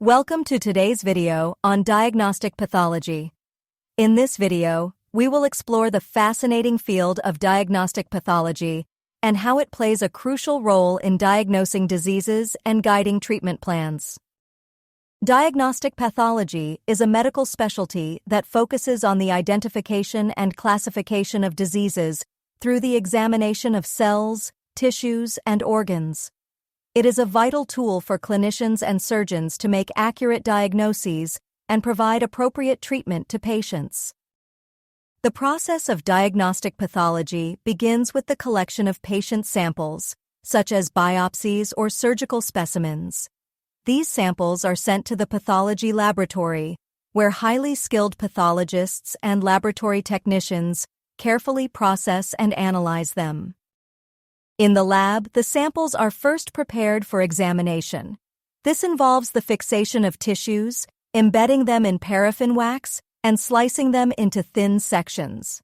Welcome to today's video on diagnostic pathology. In this video, we will explore the fascinating field of diagnostic pathology and how it plays a crucial role in diagnosing diseases and guiding treatment plans. Diagnostic pathology is a medical specialty that focuses on the identification and classification of diseases through the examination of cells, tissues, and organs. It is a vital tool for clinicians and surgeons to make accurate diagnoses and provide appropriate treatment to patients. The process of diagnostic pathology begins with the collection of patient samples, such as biopsies or surgical specimens. These samples are sent to the pathology laboratory, where highly skilled pathologists and laboratory technicians carefully process and analyze them. In the lab, the samples are first prepared for examination. This involves the fixation of tissues, embedding them in paraffin wax, and slicing them into thin sections.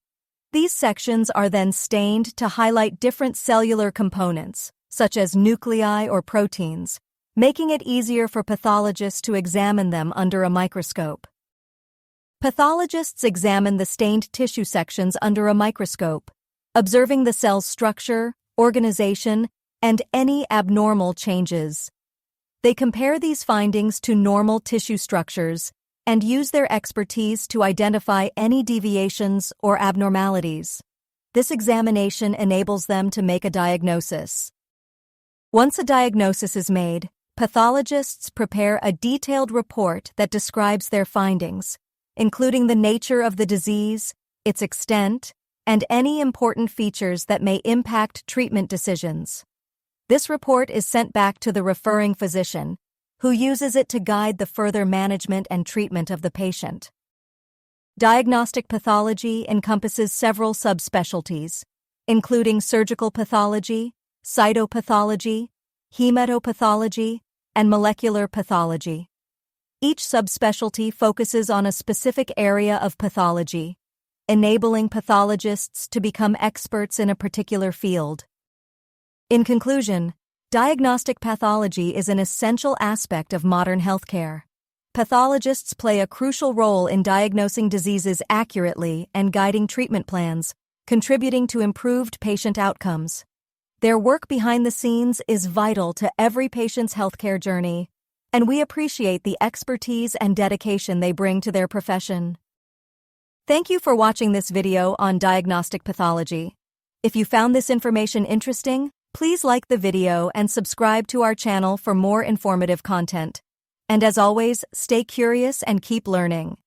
These sections are then stained to highlight different cellular components, such as nuclei or proteins, making it easier for pathologists to examine them under a microscope. Pathologists examine the stained tissue sections under a microscope, observing the cell's structure, organization, and any abnormal changes. They compare these findings to normal tissue structures and use their expertise to identify any deviations or abnormalities. This examination enables them to make a diagnosis. Once a diagnosis is made, pathologists prepare a detailed report that describes their findings, including the nature of the disease, its extent, and any important features that may impact treatment decisions. This report is sent back to the referring physician, who uses it to guide the further management and treatment of the patient. Diagnostic pathology encompasses several subspecialties, including surgical pathology, cytopathology, hematopathology, and molecular pathology. Each subspecialty focuses on a specific area of pathology, enabling pathologists to become experts in a particular field. In conclusion, diagnostic pathology is an essential aspect of modern healthcare. Pathologists play a crucial role in diagnosing diseases accurately and guiding treatment plans, contributing to improved patient outcomes. Their work behind the scenes is vital to every patient's healthcare journey, and we appreciate the expertise and dedication they bring to their profession. Thank you for watching this video on diagnostic pathology. If you found this information interesting, please like the video and subscribe to our channel for more informative content. And as always, stay curious and keep learning.